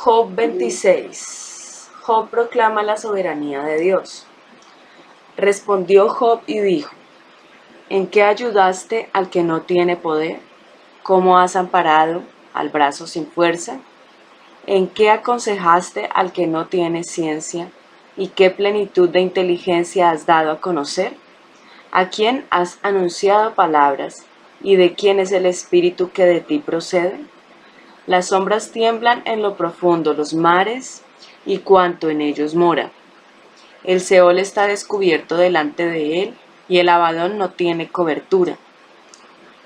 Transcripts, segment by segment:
Job 26. Job proclama la soberanía de Dios. Respondió Job y dijo: ¿En qué ayudaste al que no tiene poder? ¿Cómo has amparado al brazo sin fuerza? ¿En qué aconsejaste al que no tiene ciencia? ¿Y qué plenitud de inteligencia has dado a conocer? ¿A quién has anunciado palabras? ¿Y de quién es el espíritu que de ti procede? Las sombras tiemblan en lo profundo, los mares y cuanto en ellos mora. El Seol está descubierto delante de él, y el Abadón no tiene cobertura.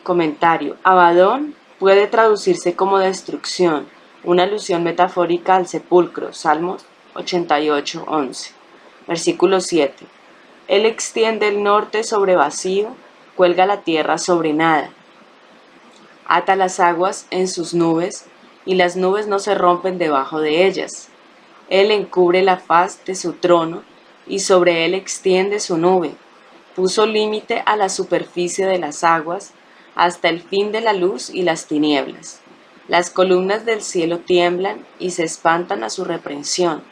Comentario: Abadón puede traducirse como destrucción, una alusión metafórica al sepulcro. Salmos 88:11. Versículo 7. Él extiende el norte sobre vacío, cuelga la tierra sobre nada. Ata las aguas en sus nubes, y las nubes no se rompen debajo de ellas. Él encubre la faz de su trono, y sobre él extiende su nube. Puso límite a la superficie de las aguas, hasta el fin de la luz y las tinieblas. Las columnas del cielo tiemblan y se espantan a su reprensión.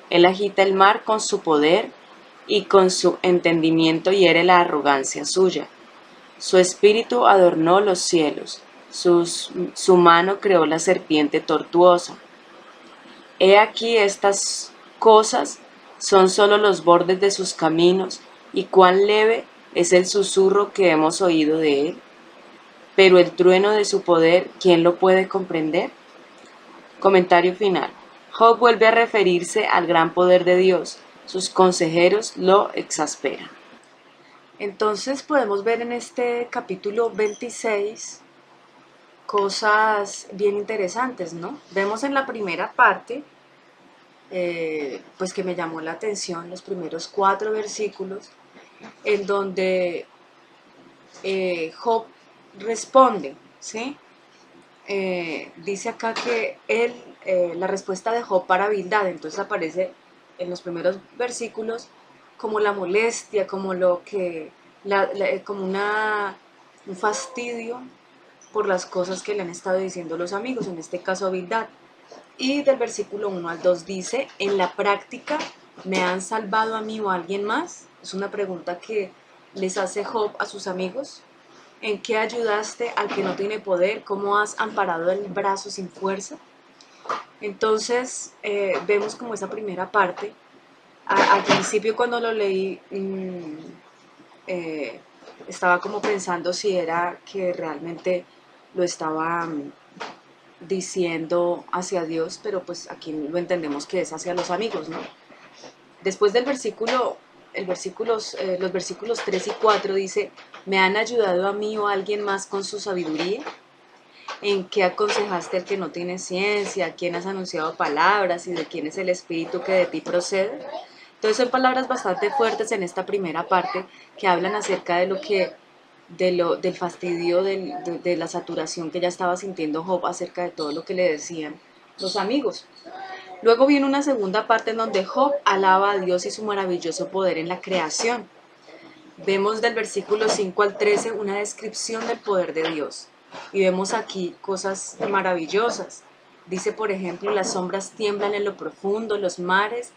Él agita el mar con su poder, y con su entendimiento hiere la arrogancia suya. Su espíritu adornó los cielos, su mano creó la serpiente tortuosa. He aquí estas cosas son solo los bordes de sus caminos, y cuán leve es el susurro que hemos oído de él. Pero el trueno de su poder, ¿quién lo puede comprender? Comentario final. Job vuelve a referirse al gran poder de Dios. Sus consejeros lo exasperan. Entonces podemos ver en este capítulo 26 cosas bien interesantes, ¿no? Vemos en la primera parte, pues que me llamó la atención, los primeros 4 versículos, en donde Job responde, ¿sí? Dice acá que la respuesta de Job para Bildad, entonces aparece en los primeros versículos como la molestia, como lo que, como un fastidio por las cosas que le han estado diciendo los amigos, en este caso a Bildad. Y del versículo 1 al 2 dice: en la práctica, ¿me han salvado a mí o a alguien más? Es una pregunta que les hace Job a sus amigos. ¿En qué ayudaste al que no tiene poder? ¿Cómo has amparado el brazo sin fuerza? Entonces vemos como esa primera parte. Al principio cuando lo leí estaba como pensando si era que realmente lo estaba diciendo hacia Dios, pero pues aquí lo entendemos que es hacia los amigos, ¿no? Después del versículo, los versículos 3 y 4 dice: ¿me han ayudado a mí o a alguien más con su sabiduría? ¿En qué aconsejaste al que no tiene ciencia? ¿A quién has anunciado palabras? ¿Y de quién es el espíritu que de ti procede? Entonces son palabras bastante fuertes en esta primera parte que hablan acerca de lo que, del fastidio, de la saturación que ya estaba sintiendo Job acerca de todo lo que le decían los amigos. Luego viene una segunda parte en donde Job alaba a Dios y su maravilloso poder en la creación. Vemos del versículo 5 al 13 una descripción del poder de Dios. Y vemos aquí cosas maravillosas. Dice, por ejemplo: las sombras tiemblan en lo profundo, los mares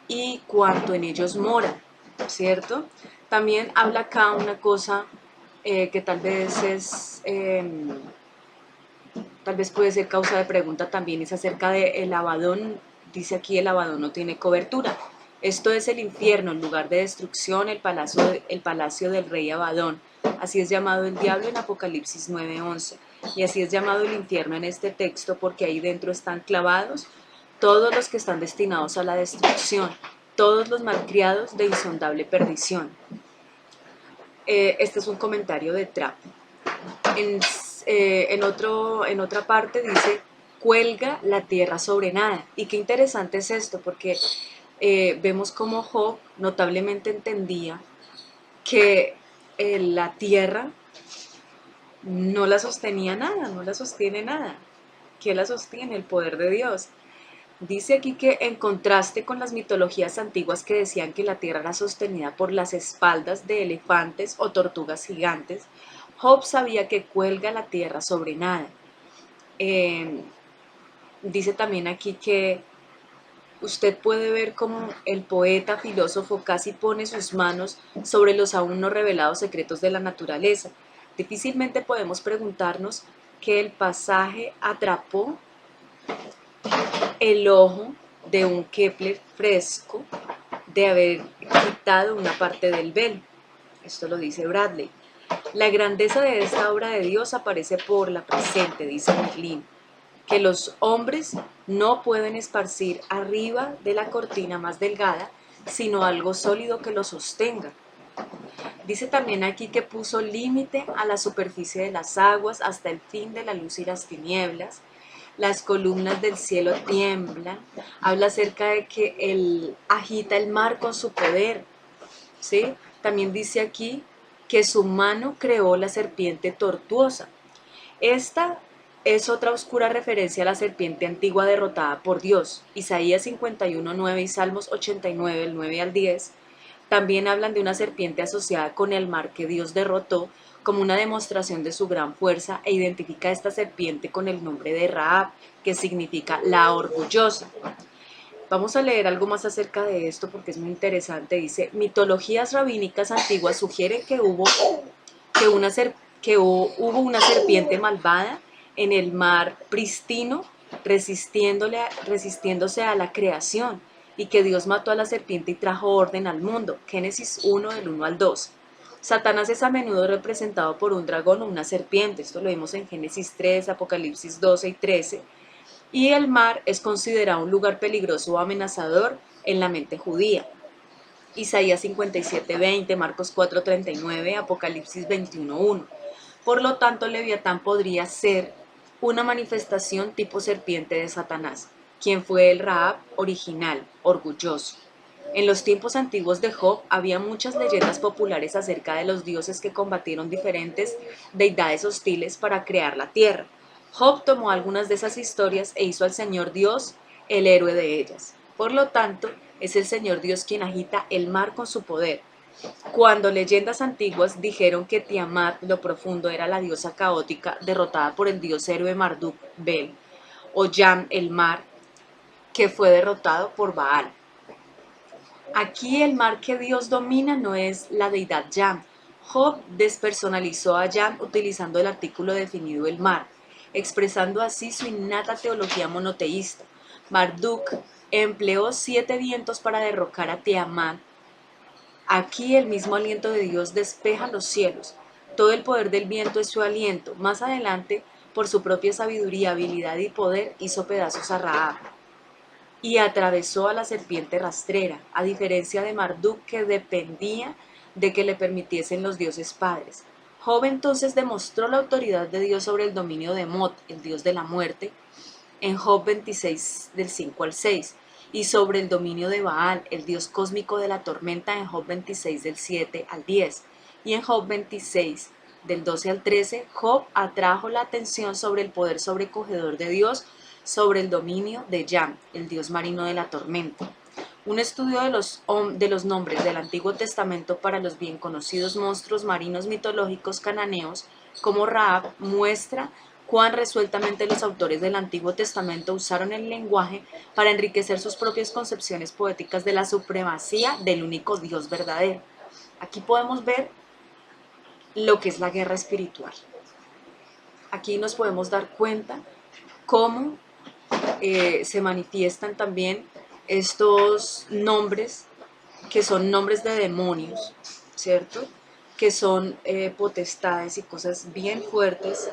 y cuanto en ellos mora, ¿cierto? También habla acá una cosa que tal vez tal vez puede ser causa de pregunta también, es acerca del Abadón. Dice aquí: el Abadón no tiene cobertura. Esto es el infierno, el lugar de destrucción, el palacio del rey Abadón. Así es llamado el diablo en Apocalipsis 9:11. Y así es llamado el infierno en este texto, porque ahí dentro están clavados todos los que están destinados a la destrucción, todos los malcriados de insondable perdición. Este es un comentario de Trapp. En otra parte dice: cuelga la tierra sobre nada. Y qué interesante es esto, porque vemos cómo Job notablemente entendía que la tierra no la sostenía nada, no la sostiene nada. ¿Qué la sostiene? El poder de Dios. Dice aquí que, en contraste con las mitologías antiguas que decían que la tierra era sostenida por las espaldas de elefantes o tortugas gigantes, Job sabía que cuelga la tierra sobre nada. dice también aquí que usted puede ver cómo el poeta, filósofo, casi pone sus manos sobre los aún no revelados secretos de la naturaleza. Difícilmente podemos preguntarnos que el pasaje atrapó el ojo de un Kepler fresco de haber quitado una parte del velo. Esto lo dice Bradley. La grandeza de esta obra de Dios aparece por la presente, dice Merlín, que los hombres no pueden esparcir arriba de la cortina más delgada, sino algo sólido que lo sostenga. Dice también aquí que puso límite a la superficie de las aguas hasta el fin de la luz y las tinieblas. Las columnas del cielo tiemblan. Habla acerca de que él agita el mar con su poder, ¿sí? También dice aquí que su mano creó la serpiente tortuosa. Esta es otra oscura referencia a la serpiente antigua derrotada por Dios. Isaías 51:9 y Salmos 89, el 9 al 10, también hablan de una serpiente asociada con el mar que Dios derrotó como una demostración de su gran fuerza e identifica a esta serpiente con el nombre de Rahab, que significa la orgullosa. Vamos a leer algo más acerca de esto porque es muy interesante. Dice, mitologías rabínicas antiguas sugieren que hubo una serpiente malvada en el mar pristino resistiéndose a la creación y que Dios mató a la serpiente y trajo orden al mundo. Génesis 1 del 1 al 2. Satanás es a menudo representado por un dragón o una serpiente. Esto lo vimos en Génesis 3, Apocalipsis 12 y 13. Y el mar es considerado un lugar peligroso o amenazador en la mente judía. Isaías 57:20, Marcos 4:39, Apocalipsis 21:1. Por lo tanto, Leviatán podría ser una manifestación tipo serpiente de Satanás, quien fue el Rahab original, orgulloso. En los tiempos antiguos de Job había muchas leyendas populares acerca de los dioses que combatieron diferentes deidades hostiles para crear la tierra. Job tomó algunas de esas historias e hizo al Señor Dios el héroe de ellas. Por lo tanto, es el Señor Dios quien agita el mar con su poder. Cuando leyendas antiguas dijeron que Tiamat, lo profundo, era la diosa caótica derrotada por el dios héroe Marduk Bel, o Yam, el mar, que fue derrotado por Baal. Aquí el mar que Dios domina no es la deidad Yam. Job despersonalizó a Yam utilizando el artículo definido el mar, expresando así su innata teología monoteísta. Marduk empleó 7 vientos para derrocar a Tiamat. Aquí el mismo aliento de Dios despeja los cielos. Todo el poder del viento es su aliento. Más adelante, por su propia sabiduría, habilidad y poder, hizo pedazos a Rahab y atravesó a la serpiente rastrera, a diferencia de Marduk, que dependía de que le permitiesen los dioses padres. Job entonces demostró la autoridad de Dios sobre el dominio de Mot, el dios de la muerte, en Job 26 del 5 al 6, y sobre el dominio de Baal, el dios cósmico de la tormenta, en Job 26 del 7 al 10, y en Job 26 del 12 al 13, Job atrajo la atención sobre el poder sobrecogedor de Dios sobre el dominio de Yam, el dios marino de la tormenta. Un estudio de los nombres del Antiguo Testamento para los bien conocidos monstruos marinos mitológicos cananeos como Rahab muestra cuán resueltamente los autores del Antiguo Testamento usaron el lenguaje para enriquecer sus propias concepciones poéticas de la supremacía del único Dios verdadero. Aquí podemos ver lo que es la guerra espiritual. Aquí nos podemos dar cuenta cómo se manifiestan también estos nombres que son nombres de demonios, ¿cierto? Que son potestades y cosas bien fuertes,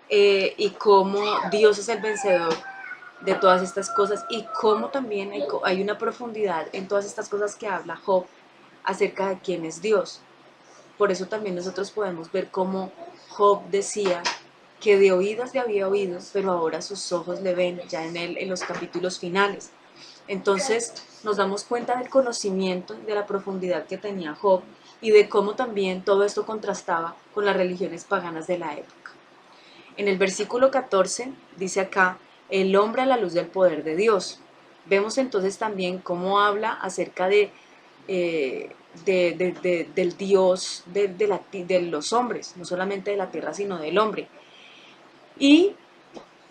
y cómo Dios es el vencedor de todas estas cosas y cómo también hay una profundidad en todas estas cosas que habla Job acerca de quién es Dios. Por eso también nosotros podemos ver cómo Job decía que de oídas le había oído, pero ahora sus ojos le ven, ya en los capítulos finales. Entonces nos damos cuenta del conocimiento, de la profundidad que tenía Job y de cómo también todo esto contrastaba con las religiones paganas de la época. En el versículo 14 dice acá, el hombre a la luz del poder de Dios. Vemos entonces también cómo habla acerca del Dios de los hombres, no solamente de la tierra, sino del hombre. Y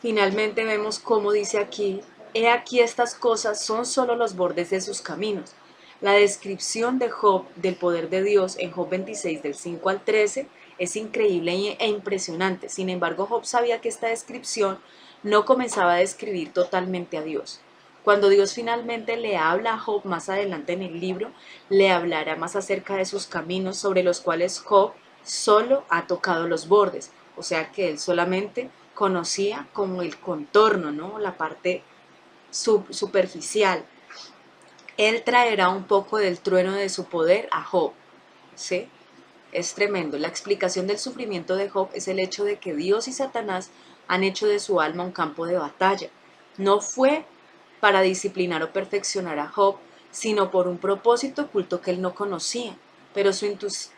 Finalmente vemos cómo dice aquí, he aquí estas cosas son solo los bordes de sus caminos. La descripción de Job del poder de Dios en Job 26 del 5 al 13 es increíble e impresionante. Sin embargo, Job sabía que esta descripción no comenzaba a describir totalmente a Dios. Cuando Dios finalmente le habla a Job más adelante en el libro, le hablará más acerca de sus caminos sobre los cuales Job solo ha tocado los bordes, o sea que él solamente conocía como el contorno, ¿no? La parte superficial. Él traerá un poco del trueno de su poder a Job, ¿sí? Es tremendo. La explicación del sufrimiento de Job es el hecho de que Dios y Satanás han hecho de su alma un campo de batalla. No fue para disciplinar o perfeccionar a Job, sino por un propósito oculto que él no conocía. Pero su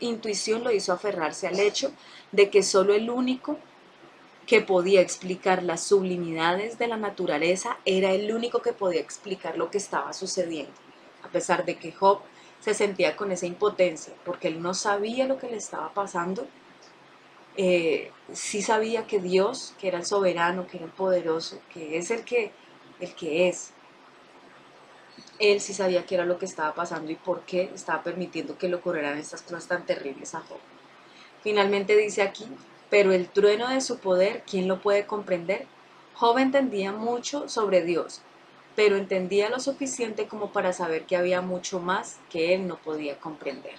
intuición lo hizo aferrarse al hecho de que solo el único que podía explicar las sublimidades de la naturaleza era el único que podía explicar lo que estaba sucediendo, a pesar de que Job se sentía con esa impotencia, porque él no sabía lo que le estaba pasando. Sí sabía que Dios, que era el soberano, que era el poderoso, que es el que es, él sí sabía qué era lo que estaba pasando y por qué estaba permitiendo que le ocurrieran estas cosas tan terribles a Job. Finalmente dice aquí, pero el trueno de su poder, ¿quién lo puede comprender? Job entendía mucho sobre Dios, pero entendía lo suficiente como para saber que había mucho más que él no podía comprender.